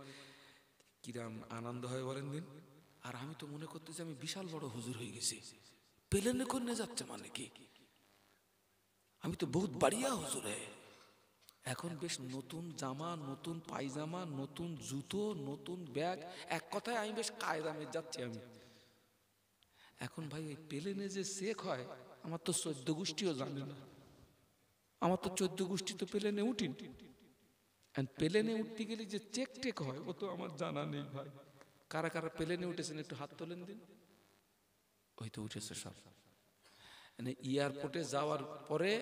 কিরাম আনন্দ হয় বলেন দিন। আর আমি তো মনে করতেছি আমি বিশাল বড় হুজুর হয়ে গেছি, প্লেনে করে নিয়ে যাচ্ছে মানে কি, আমি তো বহুত বাড়িয়া হুজুর। এখন বেশ নতুন জামা, নতুন পায়জামা, নতুন জুতো, নতুন ব্যাগ, এক কথায় আমি বেশ কায়দামে যাচ্ছি আমি। এখন ভাই ওই প্লেনে যে শেখ হয়, আমার তো 14 গোষ্ঠীও জানে না, আমার তো 14 গোষ্ঠী তো প্লেনে উঠিন। প্লেনে উঠতে গেলে যে চেক টেক হয় ও তো আমার জানা নেই ভাই। কারা কারা প্লেনে উঠেছেন একটু হাত তোলেন দিন। ওই তো উঠেছে সব। এয়ারপোর্টে যাওয়ার পরে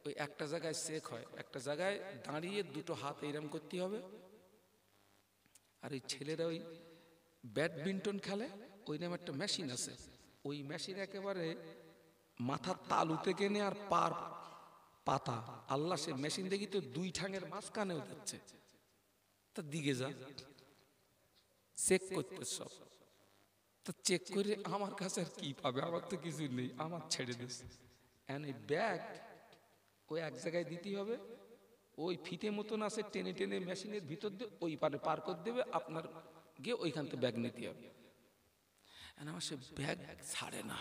ওই একটা জায়গায় চেক হয়, একটা জায়গায় দাঁড়িয়ে দুটো হাত এইরকম করতে হবে। আর এই ছেলেরা ওই ব্যাডমিন্টন খেলে, ওই নামে একটা মেশিন আছে, ওই মেশিন একেবারে মাথার তালু থেকে নে আর পার পাতা, আল্লাহ সে মেশিন দেখি তো 2 ঠাঙের মাঝখানেও যাচ্ছে। তা দিকে যা চেক করতে সব, তা চেক করে আমার কাছে আর কি পাবে, আমার তো কিছু নেই, আমার ছেড়ে দিচ্ছে। এই ব্যাগ ওই এক জায়গায় দিতে হবে, ওই ফিতে মতন আছে, টেনে টেনে মেশিনের ভিতর দিয়ে ওই পারে পার করে দেবে, আপনার গিয়ে ওইখান থেকে ব্যাগ নিতে হবে। আমার সে ব্যাগ ছাড়ে না,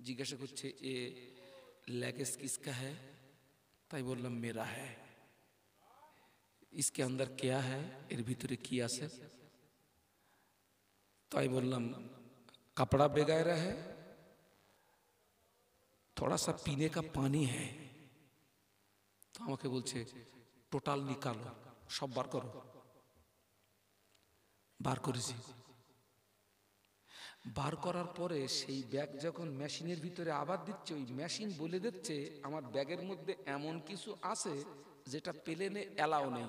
জিজ্ঞাসা করছে এ लगेज किसका है? তাই বললাম मेरा है। इसके अंदर क्या है? এর ভিতরে কি আছে? তাই বললাম कपड़ा वगैरह है, थोड़ा सा पीने का पानी है। তো আমাকে বলছে টোটাল নিকালো, সব বার করো। বার করেছি। বার করার পরে সেই ব্যাগ যখন মেশিনের ভিতরে আবার দিচ্ছে, ওই মেশিন বলে দিচ্ছে আমার ব্যাগের মধ্যে এমন কিছু আছে যেটা প্লেনে এলাও নেই।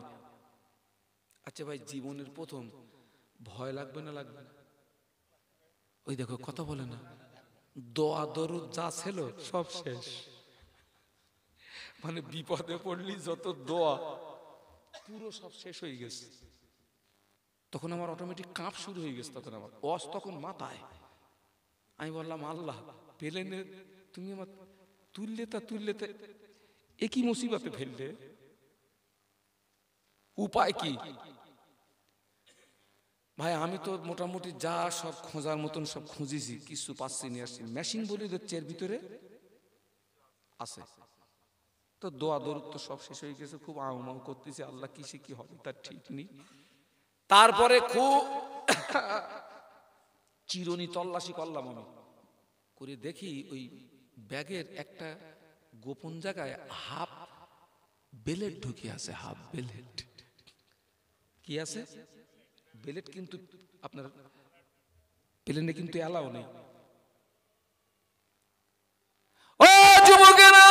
আচ্ছা ভাই, জীবনের প্রথম ভয় লাগবে না লাগবে না? ওই দেখো কথা বলে না, দোয়া দরুদ যা ছিল সব শেষ, মানে বিপদে পড়লি যত দোয়া পুরো সব শেষ হয়ে গেছে। তখন আমার অটোমেটিক কাঁপ শুরু হয়ে গেছে, তখন আমার অস তখন মাথায়। আমি বললাম আল্লাহ, প্লেনে তুমি আমার তুললে তা একই মুসিবতে ফেললে, উপায় কি? ভাই আমি তো মোটামুটি যা সব খোঁজার মতন সব খুঁজেছি, কিছু পাচ্ছি নিয়ে আসছি। মেশিন বলে দিচ্ছে এর ভিতরে আছে। তো দোয়া দরুদ তো সব শেষ হয়ে গেছে, খুব আউমাউ করতেছি, আল্লাহ কিসে কি হবে তার ঠিক নেই। তারপরে খুব চিরুনি তল্লাশি করলাম আমি, করে দেখি ওই ব্যাগের একটা গোপন জায়গায় হাফ বেলেট ঢুকে আছে। হাফ বেলেট কি আছে? বেলেট কিন্তু আপনার প্লেনে কিন্তু এলাও নেই। ও যুবকেরা,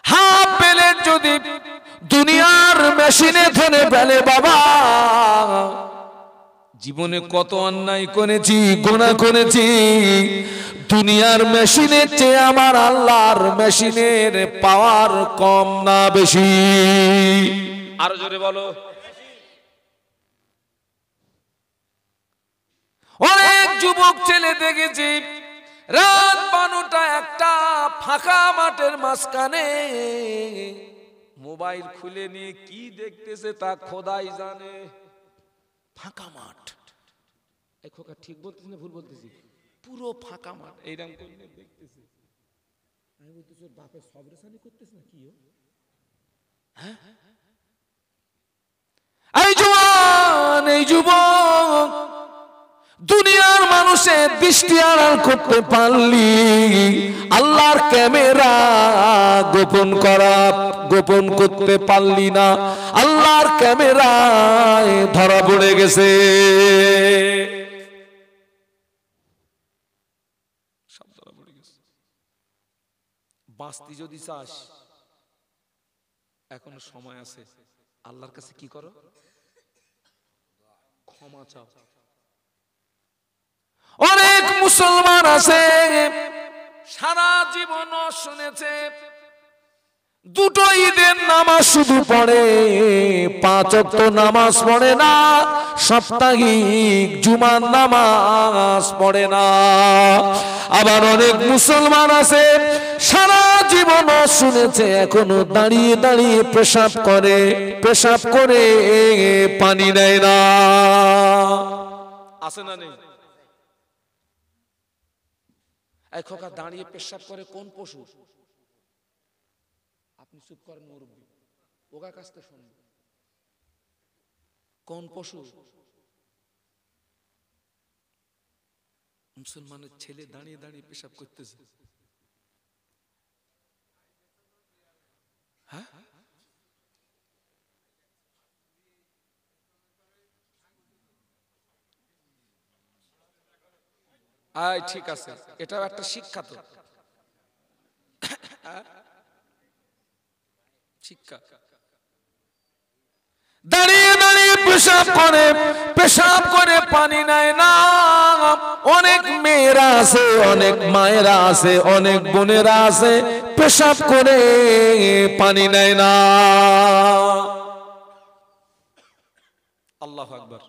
হাফ বেলেট যদি দুনিয়ার মেশিনে ধরে ফেলে বাবা, জীবনে কত অন্যায় করেছি, গুনাহ করেছি, দুনিয়ার মেশিনের চেয়ে আমার আল্লাহর মেশিনের পাওয়ার কম না বেশি? আরো জোরে বলো। অনেক যুবক ছেলে দেখেছি রাত 12টা 1টা ফাঁকা মাঠের মাঝখানে মোবাইল খুলে নিয়ে কি দেখতেছে তা খোদাই জানে। ফাঁকা মাঠ, এই খোকা ঠিক বলতেছি না ভুল বলতেছি? পুরো ফাঁকা মাঠ, এইরকম করে দেখতেছে। আমি বলতেছি ওর বাপের সবরেসানি করতেছে না কি? হ্যাঁ, এই জওয়ান, এই যুবক, দুনিয়ার মানুষের দৃষ্টি আড়াল করতে পারলি, আল্লাহর ক্যামেরা গোপন করতে পারলি না। আল্লাহর ক্যামেরায় ধরা পড়ে গেছে। সব ধরা পড়ে গেছে। বাঁচতে যদি চাস এখনো সময় আছে, আল্লাহর কাছে কি করো? ক্ষমা চাও। অনেক মুসলমান আছে সারা জীবন শুনেছে, দুটো ঈদের নামাজ শুধু পড়ে, 5 ওয়াক্ত নামাজ পড়ে না, সাপ্তাহিক জুমার নামাজ পড়ে না। আবার অনেক মুসলমান আছে সারা জীবন শুনেছে, এখনো দাঁড়িয়ে দাঁড়িয়ে পেশাব করে পানি নেয় না। আছে না নেই? এই খোকা দাঁড়িয়ে পেশাব করে কোন পশু? আপনি চুপ করেন মুরব্বী, ওগা কাছতে শুনুন। কোন পশু? মুসলমানের ছেলে দাঁড়িয়ে দাঁড়িয়ে পেশাব করতেছে। হ্যাঁ, আয় ঠিক আছে, এটাও একটা শিক্ষা। তো শিক্ষা, দাঁড়িয়ে দাঁড়িয়ে পেশাব করে পানি নেয় না। অনেক মেয়েরা আছে, অনেক মায়েরা আছে, অনেক বোনেরা আছে পেশাব করে পানি নেয় না। আল্লাহু আকবার।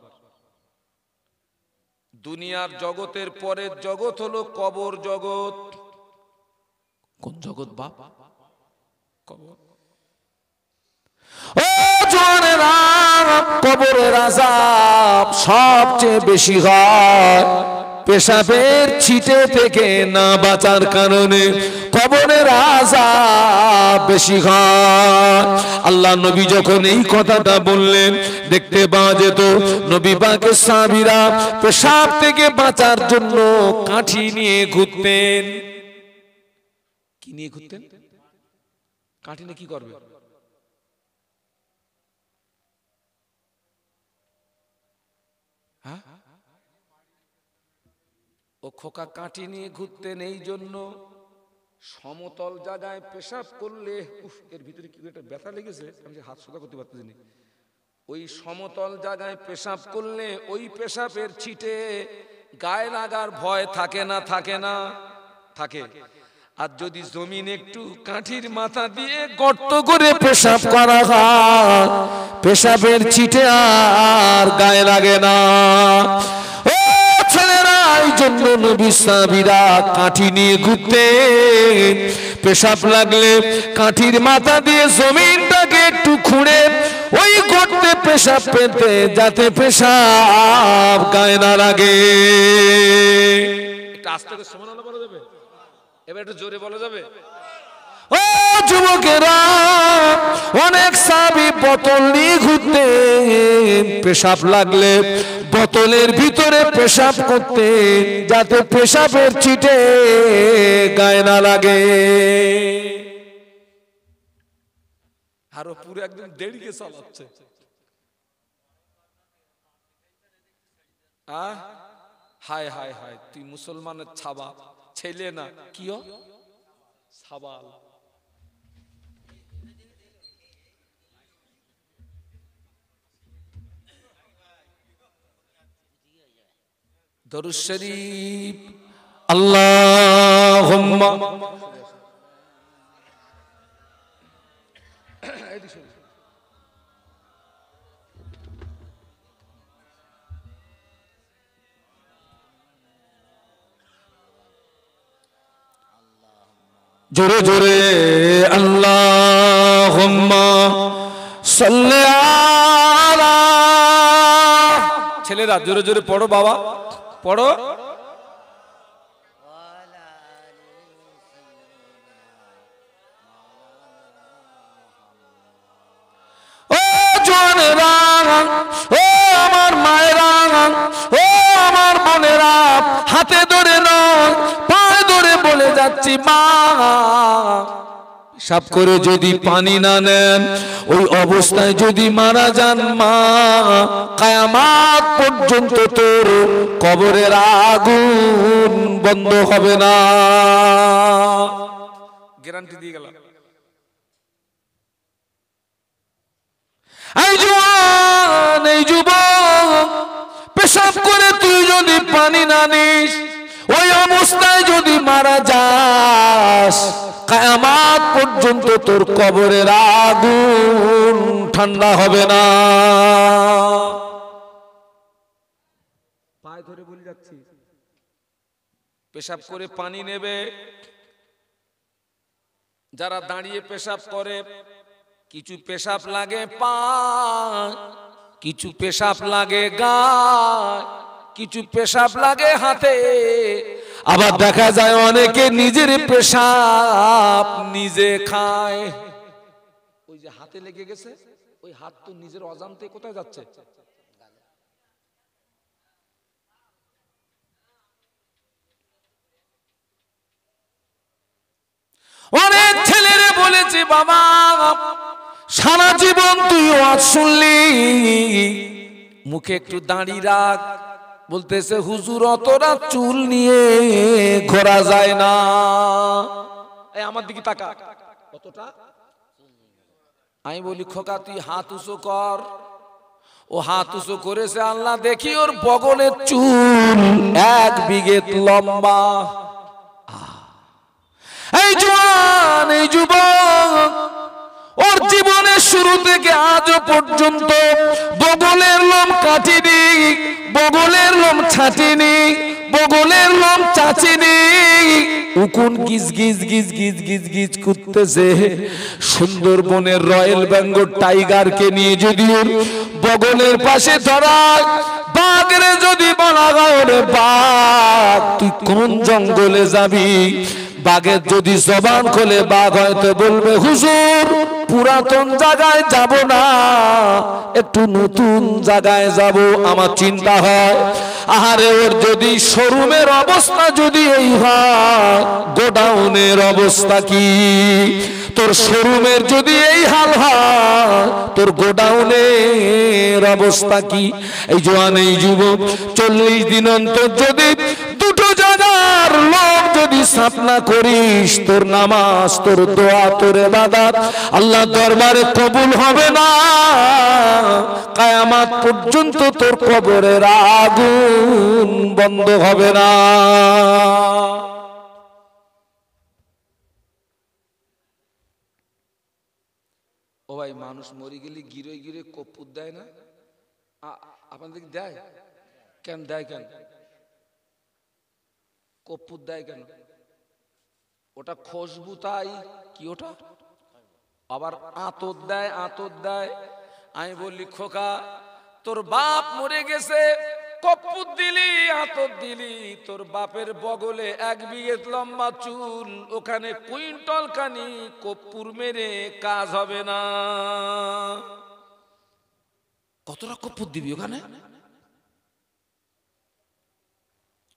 দুনিয়ার জগতের পরের জগৎ হলো কবর জগৎ। কোন জগৎ বাপ? কবর। ও জওয়ানেরা, কবরের আযাব সবচেয়ে বেশি হয় পেশাবের ছিটে থেকে না বাঁচার কারণে। কবরের আযাব বেশি হয়। আল্লাহ নবী যখন এই কথাটা বললেন, দেখতে পাওয়া যেত নবী পাকের সাহাবীরা পেশাব থেকে বাঁচার জন্য কাঠি নিয়ে ঘুরতেন। কি নিয়ে ঘুরতেন? কাঠি নিয়ে কি করবে? ও খোকা কাঠি নিয়ে ঘুরতেন এই জন্য, সমতল জায়গায় পেশাব করলে, এর ভিতরে কি একটা ব্যথা লেগেছে, আমি হাত সোজা করতে পারতেছি না। ওই সমতল জায়গায় পেশাব করলে ওই পেশাবের ছিটে গায়ে লাগার ভয় থাকে না? থাকে না? থাকে। আর যদি জমিন একটু কাঠির মাথা দিয়ে গর্ত করে পেশাব করা হয়, পেশাবের ছিটে আর গায়ে লাগে না। ও ছেলেরা, এই জন্য নবী সাহাবীরা কাঠি নিয়ে ঘুরতেন। পেশাব লাগলে কাঠির মাথা দিয়ে জমিনটাকে একটু খুঁড়ে ওই গর্তে পেশাব পেতে, যাতে পেশাব গায়ে না লাগে। একটু আস্তে করে সুবহানাল্লাহ বলা যাবে? এবার একটু জোরে বলা যাবে? ও যুবকেরা, অনেক সাহাবী বোতল নিয়ে ঘুরতেন, পেশাব লাগলে বোতলের ভিতরে পেশাব করতেন, যাতে পেশাবের ছিটে গায়ে না লাগে। আরো পুরো একদম দেরিকে চালাচ্ছে। হায় হায় হায়, তুই মুসলমানের ছাবা ছেলে না, কি সাবাল। দরুদ শরীফ। আল্লাহুম্মা জোরে জোরে আল্লাহুম্মা সাল্লি আলা। ছেলেরা জোরে জোরে পড়ো বাবা, পড়ো। ও জোনেরা, ও আমার মায়েরা, ও আমার বোনেরা, হাতে ধরে নয় পায়ে ধরে বলে যাচ্ছি মা, পেশাব করে যদি পানি না নেন, ওই অবস্থায় যদি মারা যান মা, কিয়ামত পর্যন্ত তোর কবরের আগুন বন্ধ হবে না। গ্যারান্টি দিয়ে গেলাম। এই জওয়ান, এই যুবক, পেশাব করে তুই যদি পানি না নিস, ওই অবস্থায় যদি মারা যাস, কিয়ামত পর্যন্ত তোর কবরের আগুন ঠান্ডা হবে না। পায়ে ধরে বলে যাচ্ছি, পেশাব করে পানি নেবে। যারা দাঁড়িয়ে পেশাব করে, কিছু পেশাব লাগে পায়, কিছু পেশাব লাগে গায়, কিছু পেশাব লাগে হাতে। আবার দেখা যায় অনেকে নিজের পেশাব নিজে খায়। ওই যে হাতে লেগে গেছে, ওই হাত তো নিজের অজান্তে কোথায় যাচ্ছে? অনেক ছেলেরে বলেছি বাবা, সারা জীবন তুই ওয়াজ শুনলি, মুখে একটু দাঁড়ি রাখ। বলতেছে হুজুর অতটা চুল নিয়ে ঘোরা যায় না। এই আমার দিকে তাকা, কতটা? আমি বলি খোকা তুই হাত উঁচু কর। ও হাত উঁচু করেছে, আল্লাহ দেখি ওর বগলের চুল 1 বিঘে লম্বা। এই জওয়ান, এই যুবক, ওর জীবনের শুরু থেকে আজও পর্যন্ত বগলের লোম কাটিনি, বগলের লোম ছাটিনি, বগলের লোম চাচিনি। উকুন গিজ গিজ গিজ গিজ গিজ গিজ করতেছে। সুন্দরবনের রয়্যাল বেঙ্গল টাইগারকে নিয়ে যদি ওর বগলের পাশে ধরায়, বাঘরে যদি বলা হয় রে বাঘ তুই কোন জঙ্গলে যাবি, বাঘের যদি জবান খোলে বাঘ হয়তো বলবে হুজুর পুরাতন জায়গায় যাব না, একটু নতুন জায়গায় যাব। আমার চিন্তা হয়, আহারে ওর যদি শোরুমের অবস্থা যদি এই হয়, গোডাউনের অবস্থা কি? তোর শোরুমের যদি এই হাল হয়, তোর গোডাউনের অবস্থা কি? এই জওয়ান, এই যুবক, 40 দিন অন্তর যদি দুটো জায়গার লোক যদি সাফ না করিস, তোর নামাজ, তোর দোয়া, তোর ইবাদত আল্লাহ দরবারে কবুল হবে না। কিয়ামত পর্যন্ত তোর কবরের আগুন বন্ধ হবে না। ও ভাই, মানুষ মরে গেলে গিরে গিরে কর্পূর দেয় না? আপনাদের দেয় কেন? দেয় কেন? কর্পূর দেয় কেন? ওটা খুশবু, তাই কি ওটা? আবার আতর দেয়, আতর দেয়। আমি বললি খোকা তোর বাপ মরে গেছে, কর্পূর দিলি, আতর দিলি, তোর বাপের বগলে 1 বিঘে লম্বা চুল, ওখানে কুইন্টাল খানি কর্পূর মেরে কাজ হবে না। কতটা কর্পূর দিবি ওখানে?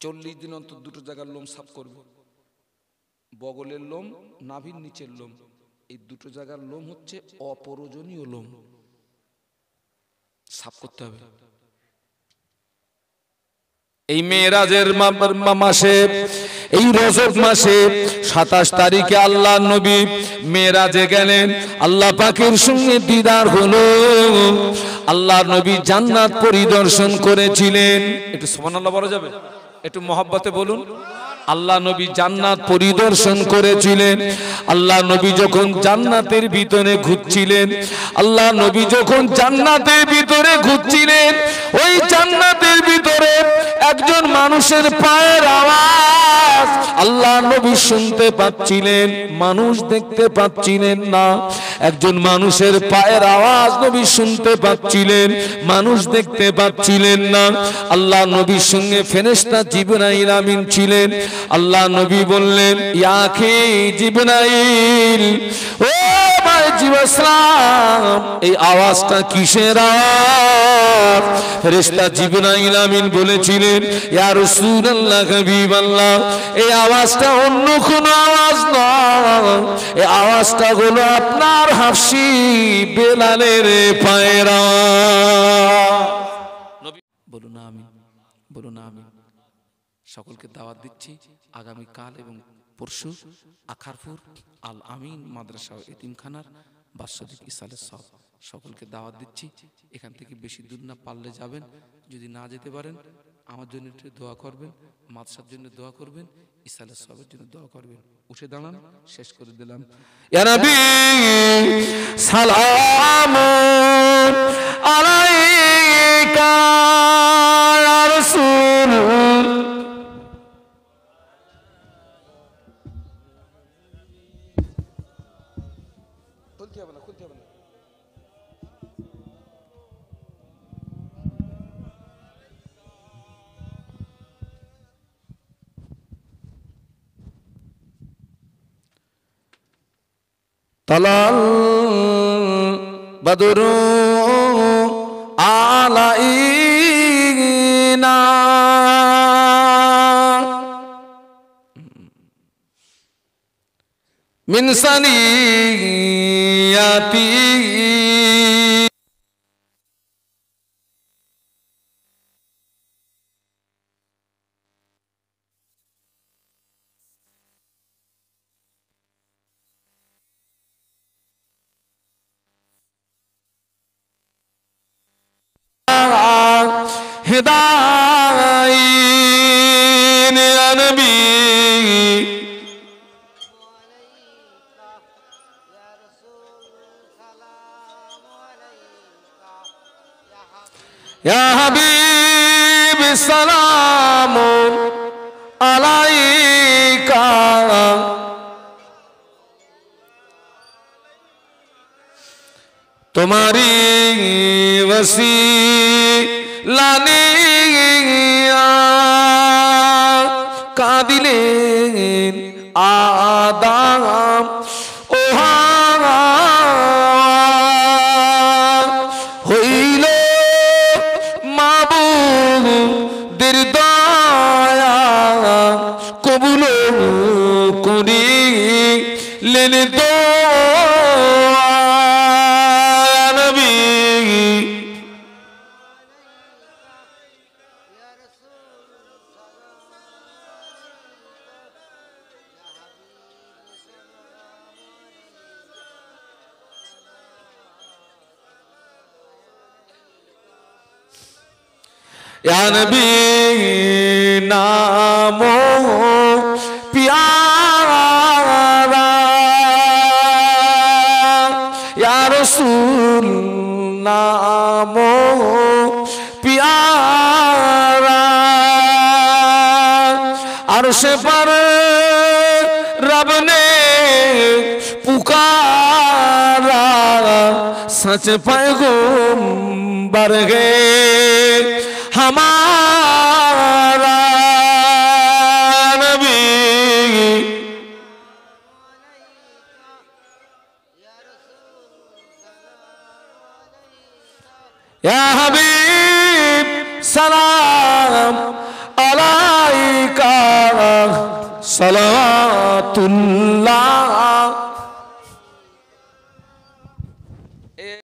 40 দিন অন্তর দুটো জায়গার লোম সাফ করবে। বগলের লোম, নাভির নিচের লোম, এই দুটো জায়গার লোম হচ্ছে অপ্রয়োজনীয় লোম, সাফ করতে হবে। এই মেরাজের মাসে, এই রজব মাসে 27 তারিখে আল্লাহ নবী মেরাজে গেলেন। আল্লাহ পাকের সঙ্গে দিদার হলো। আল্লাহ নবী জান্নাত পরিদর্শন করেছিলেন। একটু সুবহানাল্লাহ বলা যাবে? একটু মহব্বতে বলুন। আল্লাহ নবী জান্নাত পরিদর্শন করেছিলেন। আল্লাহ নবী যখন জান্নাতের ভিতরে ঘুরছিলেন, আল্লাহ নবী যখন জান্নাতের ভিতরে ঘুরছিলেন, ওই জান্নাতের ভিতরে একজন মানুষের পায়ের আওয়াজ আল্লাহ নবী শুনতে পাচ্ছিলেন, মানুষ দেখতে পাচ্ছিলেন না। একজন মানুষের পায়ের আওয়াজ নবী শুনতে পাচ্ছিলেন, মানুষ দেখতে পাচ্ছিলেন না। আল্লাহ নবীর সঙ্গে ফেরেশতা জিবরাইল আমিন ছিলেন। আল্লাহ নবী বললেন, ইয়া আখি জিবরাইল, ও ভাই জিবরাইল, এই আওয়াজটা কিসের আওয়াজ? ফেরেশতা জিবরাইল আমিন বলেছিলেন, ইয়া রাসূলুল্লাহ হাবিবাল্লাহ, এই আওয়াজটা অন্য কোনো আওয়াজ নয়, এই আওয়াজটা হলো আপনার হাফসি বেলালের পায়ের আওয়াজ। নবী বলুন আমিন, বলুন আমিন। সকলকে দাওয়াত দিচ্ছি আগামী কাল এবং পরশু আখারপুর আল আমিন মাদ্রাসা ও এতিমখানার বাৎসরিক ইসালের সব। সকলকে দাওয়াত দিচ্ছি, এখান থেকে বেশি দূর না, পারলে যাবেন, যদি না যেতে পারেন আমার জন্য একটু দোয়া করবেন, মাদ্রাসার জন্য দোয়া করবেন, ইসালের সবের জন্য দোয়া করবেন। উঠে দাঁড়ান, শেষ করে দিলাম। ইয়া নবী সালাম আলাইকা ইয়া রাসূল। তালাল বদরু আলাইনা মিন সানিয়াতি হিদায়াইন ইয়া নবী ইয়া হাবিব সালাম আলাইকা। তোমারি ওসিলা নিয়া কাঁদিলেন আদম ও হাওয়া, হইল মাবুদের দয়া কবুল করিলেন দোয়া। নবী या नबी नामो प्यारा, या रसूल नामो प्यारा। अर्श पर रब ने पुकारा, सच पैगंबर है हमारा। नबी या हबीब सलाम अलैका सलावतुल्लाह